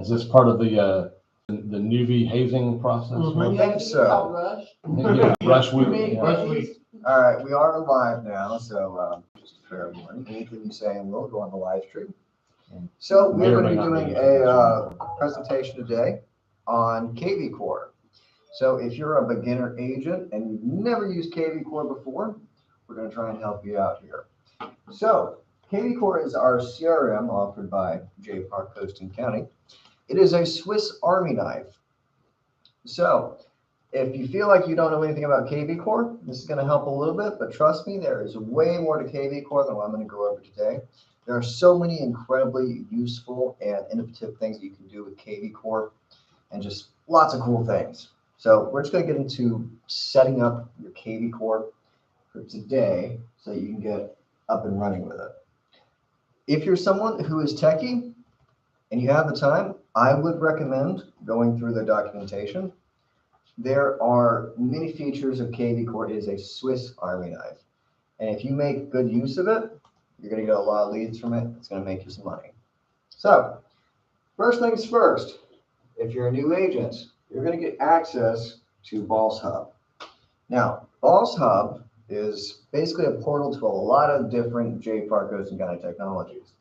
Is this part of the newbie hazing process? I think so. Yeah, brush week. Brush week. All right, we are live now, so just a fair warning. Anything you say will go on the live stream. So we're going to be doing a presentation today on kvCORE. So if you're a beginner agent and you've never used kvCORE before, we're going to try and help you out here. So kvCORE is our CRM offered by JPAR Coastal County. It is a Swiss Army knife. So if you feel like you don't know anything about kvCORE, this is going to help a little bit, but trust me, there is way more to kvCORE than what I'm going to go over today. There are so many incredibly useful and innovative things that you can do with kvCORE and just lots of cool things. So we're just going to get into setting up your kvCORE for today so that you can get up and running with it. If you're someone who is techie and you have the time, I would recommend going through the documentation. There are many features of kvCORE. It is a Swiss Army knife. And if you make good use of it, you're going to get a lot of leads from it. It's going to make you some money. So first things first, if you're a new agent, you're going to get access to Boss Hub. Now, Boss Hub is basically a portal to a lot of different JPAR Coastal County technologies.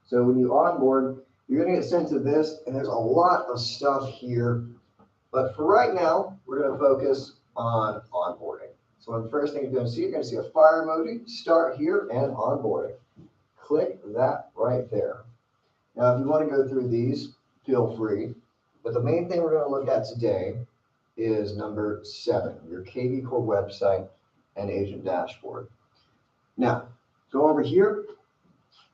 So when you onboard, you're going to get sent to this, and there's a lot of stuff here. But for right now, we're going to focus on onboarding. So one of the first thing you're going to see a fire emoji, start here, and onboarding. Click that right there. Now, if you want to go through these, feel free. But the main thing we're going to look at today is number 7, your kvCORE website and agent dashboard. Now, go over here.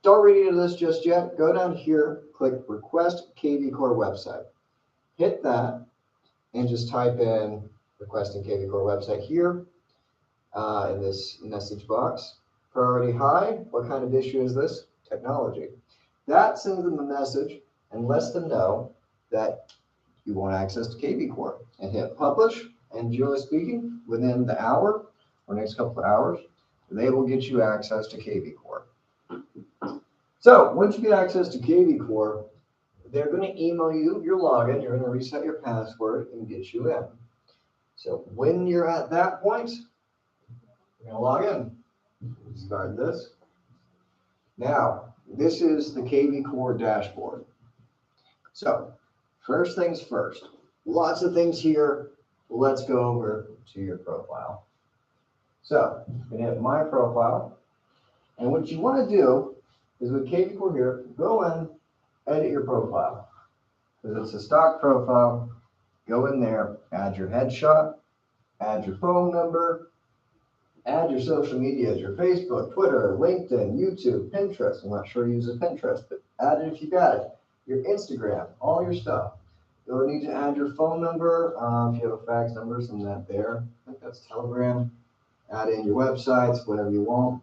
Don't read into this just yet. Go down here, click Request kvCORE Website. Hit that, and just type in Requesting kvCORE Website here in this message box. Priority high. What kind of issue is this? Technology. That sends them a message and lets them know that you want access to kvCORE. And hit Publish. And generally speaking, within the hour or next couple of hours, they will get you access to kvCORE. So once you get access to kvCORE, they're going to email you your login. You're going to reset your password and get you in. So when you're at that point, you're going to log in. Start this. Now, this is the kvCORE dashboard. So first things first, lots of things here. Let's go over to your profile. So I'm going to hit My Profile. And what you want to do is with kvCORE here, go in, edit your profile. Because it's a stock profile, go in there, add your headshot, add your phone number, add your social media, your Facebook, Twitter, LinkedIn, YouTube, Pinterest. I'm not sure who uses Pinterest, but add it if you got it. Your Instagram, all your stuff. You'll need to add your phone number. If you have a fax number, send that there. I think that's Telegram. Add in your websites, whatever you want.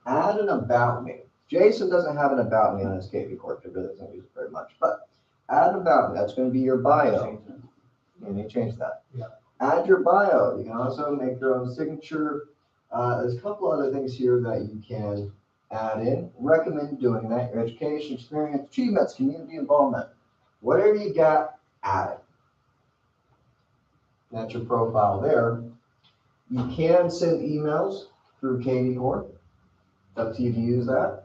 Add an About Me. Jason doesn't have an About Me on his kvCORE because he doesn't use it very much. But add an About Me. That's going to be your bio. You need to change that. Yeah. Add your bio. You can also make your own signature. There's a couple other things here that you can add in. Recommend doing that. Your education, experience, achievements, community involvement. Whatever you got, add it. That's your profile there. You can send emails through kvCORE. It's up to you to use that.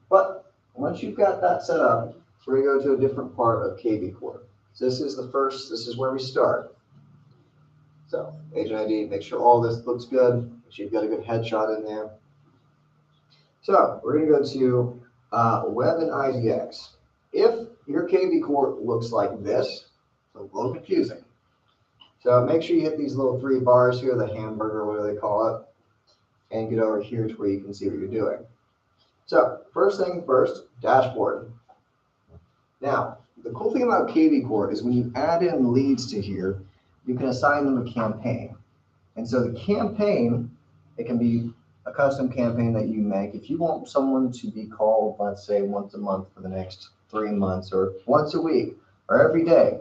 But once you've got that set up, we're going to go to a different part of kvCORE. So this is where we start. So agent ID, make sure all this looks good. Make sure you've got a good headshot in there. So we're going to go to Web and IDX. If your kvCORE looks like this, it's a little confusing. So make sure you hit these little 3 bars here, the hamburger, whatever they call it, and get over here to where you can see what you're doing. So first thing first, dashboard. Now, the cool thing about kvCORE is when you add in leads to here, you can assign them a campaign. And so the campaign, it can be a custom campaign that you make. If you want someone to be called, let's say once a month for the next 3 months, or once a week, or every day,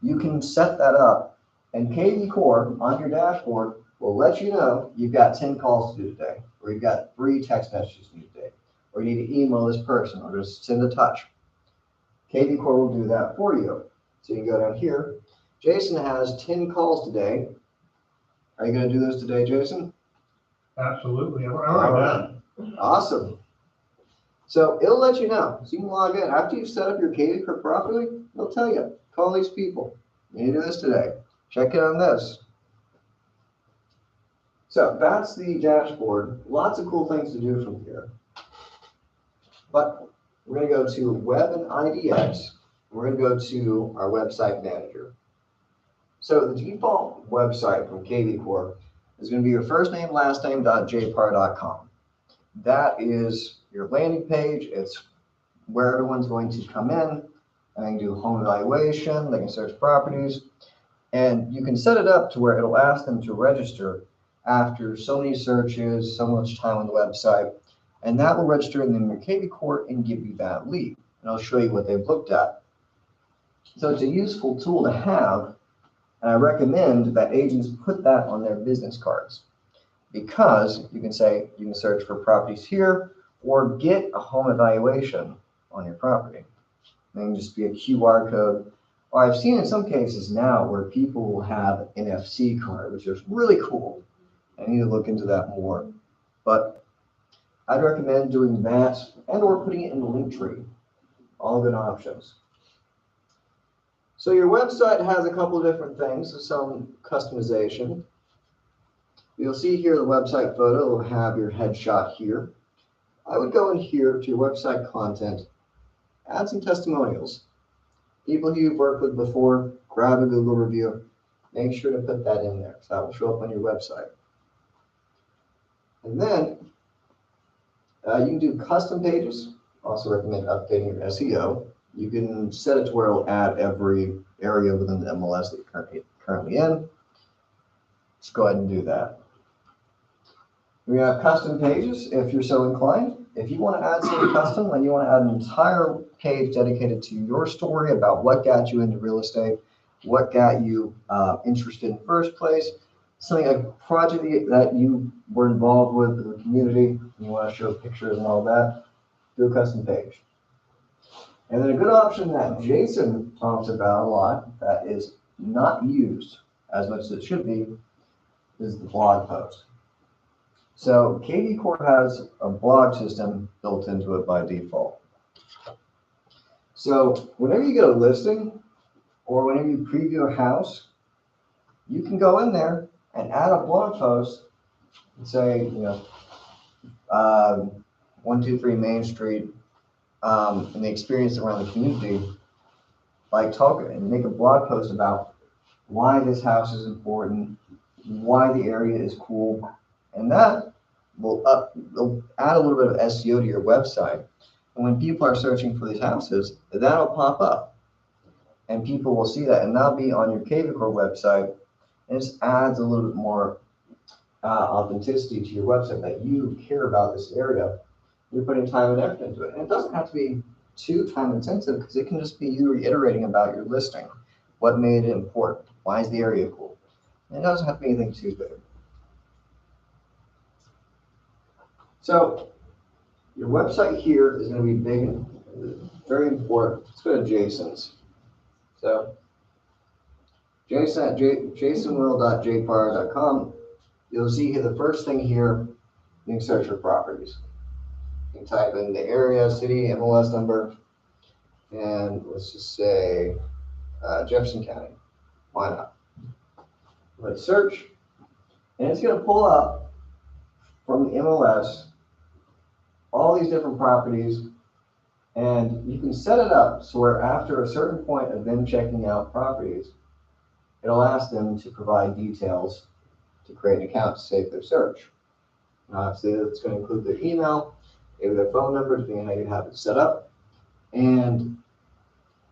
you can set that up. And kvCORE on your dashboard will let you know you've got 10 calls to do today, or you've got 3 text messages to do today, or you need to email this person, or just send a touch. kvCORE will do that for you. So you can go down here. Jason has 10 calls today. Are you going to do those today, Jason? Absolutely. All right. Awesome. So it'll let you know. So you can log in. After you've set up your kvCORE properly, it'll tell you, call these people. You need to do this today. Check in on this. So that's the dashboard. Lots of cool things to do from here. But we're going to go to Web and IDX. We're going to go to our website manager. So the default website from kvCORE is going to be your first name, last name, .jpar.com. That is your landing page. It's where everyone's going to come in and do home evaluation. They can search properties. And you can set it up to where it'll ask them to register after so many searches, so much time on the website. And that will register in your kvCORE and give you that lead. And I'll show you what they've looked at. So it's a useful tool to have. And I recommend that agents put that on their business cards, because you can say, you can search for properties here or get a home evaluation on your property. It can just be a QR code. Or I've seen in some cases now where people will have an NFC card, which is really cool. I need to look into that more. But I'd recommend doing that and or putting it in the link tree. All good options. So your website has a couple of different things, some customization. You'll see here the website photo will have your headshot here. I would go in here to your website content, add some testimonials. People who you've worked with before, grab a Google review, make sure to put that in there, so that will show up on your website. And then you can do custom pages. Also recommend updating your SEO. You can set it to where it'll add every area within the MLS that you're currently in. Just go ahead and do that. We have custom pages if you're so inclined. If you want to add something custom, and you want to add an entire page dedicated to your story about what got you into real estate, what got you interested in the first place, something like a project that you were involved with in the community, and you want to show pictures and all that, do a custom page. And then a good option that Jason talks about a lot that is not used as much as it should be is the blog post. So kvCORE has a blog system built into it by default. So whenever you get a listing or whenever you preview a house, you can go in there and add a blog post and say, 123 Main Street, and the experience around the community, like talk and make a blog post about why this house is important, why the area is cool, and that will add a little bit of SEO to your website. And when people are searching for these houses, that'll pop up, and people will see that, and that'll be on your kvCORE website. And it just adds a little bit more authenticity to your website that you care about this area. You're putting time and effort into it. And it doesn't have to be too time intensive, because it can just be you reiterating about your listing. What made it important? Why is the area cool? And it doesn't have to be anything too big. So your website here is going to be big and very important. Let's go to Jason's. So Jason at jasonwill.jpar.com. You'll see here the first thing here, you can search for properties. You can type in the area, city, MLS number, and let's just say Jefferson County. Why not? Let's search, and it's going to pull up from the MLS all these different properties, and you can set it up so where after a certain point of them checking out properties, it'll ask them to provide details to create an account to save their search. Obviously, it's going to include their email, maybe their phone number, depending on how you have it set up. And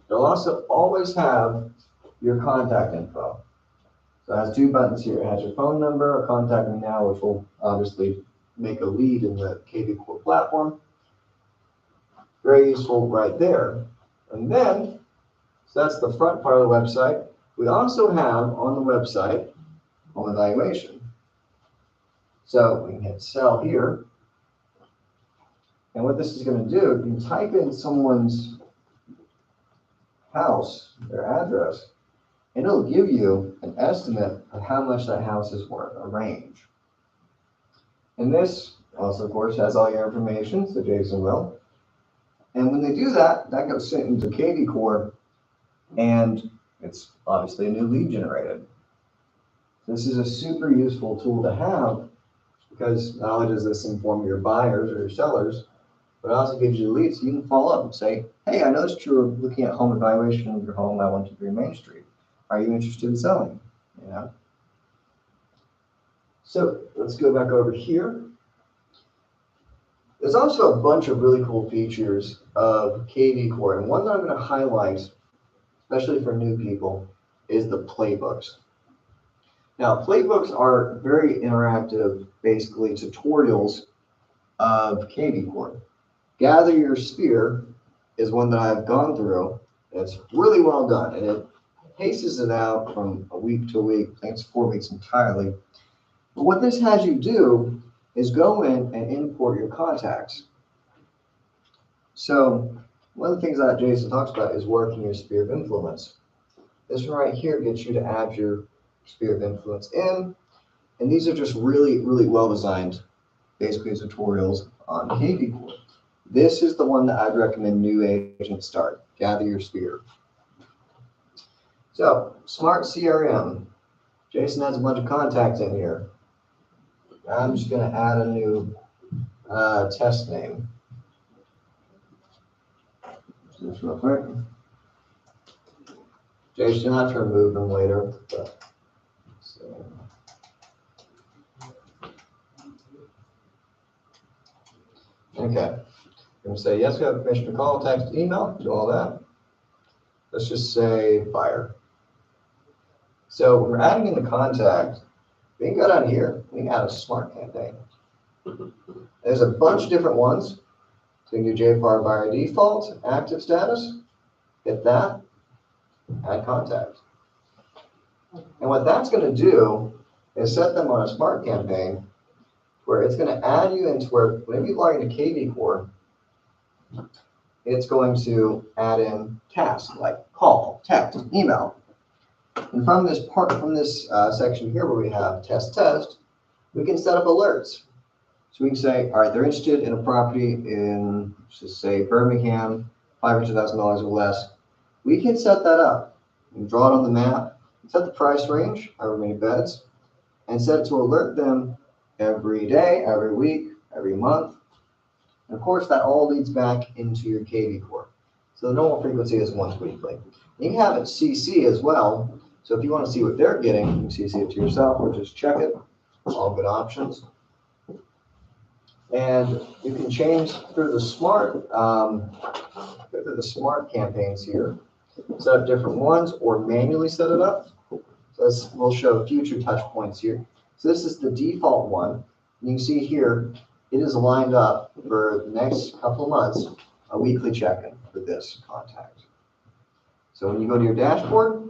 it'll also always have your contact info. So it has two buttons here. It has your phone number or contact me now, which will obviously make a lead in the kvCORE platform. Very useful right there. And then, so that's the front part of the website. We also have on the website home evaluation. So we can hit sell here. And what this is going to do, you can type in someone's house, their address, and it'll give you an estimate of how much that house is worth, a range. And this also, of course, has all your information, so Jason will. And when they do that, that goes sent into kvCORE, and it's obviously a new lead generated. This is a super useful tool to have because not only does this inform your buyers or your sellers, but it also gives you leads so you can follow up and say, hey, I noticed you were looking at home evaluation of your home at 123 Main Street. Are you interested in selling? You know? So let's go back over here. There's also a bunch of really cool features of kvCORE, and one that I'm going to highlight, especially for new people, is the playbooks. Now, playbooks are very interactive, basically tutorials of kvCORE. Gather Your Sphere is one that I've gone through. It's really well done, and it paces it out from a week to a week. I think it's 4 weeks entirely. But what this has you do is go in and import your contacts. So one of the things that Jason talks about is working your sphere of influence. This one right here gets you to add your sphere of influence in, and these are just really, really well designed, basically tutorials on kvCORE. This is the one that I'd recommend new agents start, Gather Your Sphere. So, Smart CRM. Jason has a bunch of contacts in here. I'm just going to add a new test name. Just real quick. Jason, you'll have to remove them later. But, so. Okay. I'm going to say, yes, we have permission to call, text, email, do all that. Let's just say buyer. So when we're adding in the contact, we can go down here, we can add a smart campaign. There's a bunch of different ones. So you can do JPAR buyer default, active status, hit that, add contact. And what that's going to do is set them on a smart campaign where it's going to add you into where whenever you log into kvCORE, it's going to add in tasks like call, text, email. And from this section here where we have test, we can set up alerts. So we can say, all right, they're interested in a property in, let's just say, Birmingham, $500,000 or less. We can set that up. We can draw it on the map, set the price range, however many beds, and set it to alert them every day, every week, every month. And of course, that all leads back into your kvCORE. So the normal frequency is once weekly. You can have it CC as well. So if you want to see what they're getting, you can CC it to yourself or just check it. All good options. And you can change through the smart campaigns here, set up different ones or manually set it up. So we'll show future touch points here. So this is the default one. You can see here, it is lined up for the next couple of months, a weekly check-in for this contact. So when you go to your dashboard,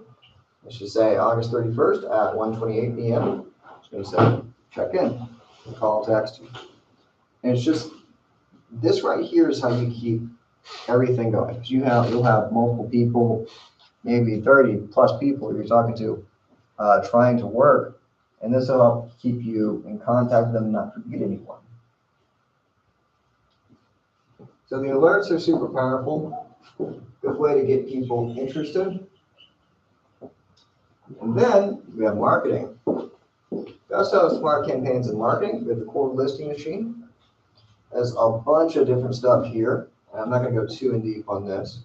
let's just say August 31st at 1:28 p.m. It's going to say check-in, call, text. And it's just, this right here is how you keep everything going. Because you'll have multiple people, maybe 30 plus people you're talking to, trying to work. And this will help keep you in contact with them and not forget anyone. So the alerts are super powerful. Good way to get people interested. And then we have marketing. We also have smart campaigns and marketing. We have the core listing machine. There's a bunch of different stuff here. I'm not going to go too in deep on this.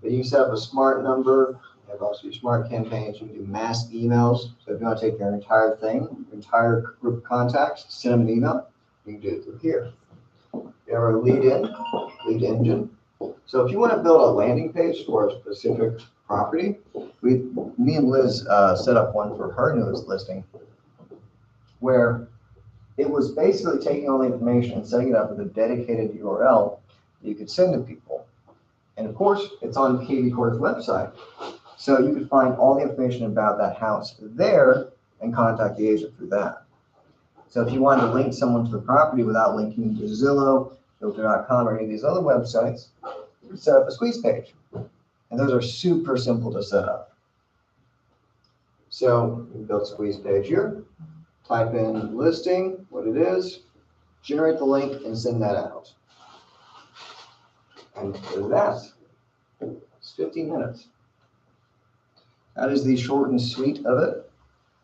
But you can set up a smart number. You have also your smart campaigns. You can do mass emails. So if you want to take your entire thing, your entire group of contacts, send them an email, you can do it through here. You have our lead engine. So if you want to build a landing page for a specific property, me and Liz set up one for her newest listing where it was basically taking all the information and setting it up with a dedicated URL that you could send to people. And of course, it's on kvCORE's website. So you could find all the information about that house there and contact the agent through that. So if you wanted to link someone to the property without linking to Zillow, Filter.com, or any of these other websites, you could set up a squeeze page. And those are super simple to set up. So we built a squeeze page here, type in listing, what it is, generate the link and send that out. And with that, it's 15 minutes. That is the short and sweet of it.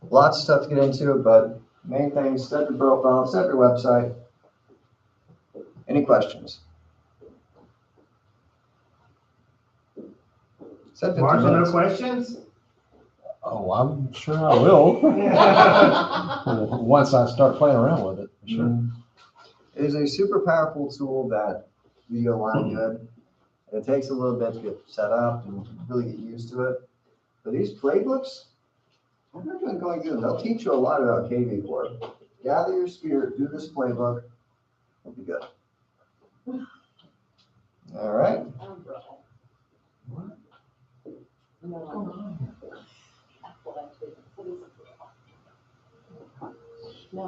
Lots of stuff to get into, but main thing, set your profile, set your website. Any questions? Said 15 Marshall, no minutes. questions? Oh, I'm sure I will. Once I start playing around with it, for sure. It is a super powerful tool that you go live good. It takes a little bit to get set up and really get used to it. But these playbooks, I recommend going through them. They'll teach you a lot about kvCORE. Gather your spirit, do this playbook. It'll be good. All right. No.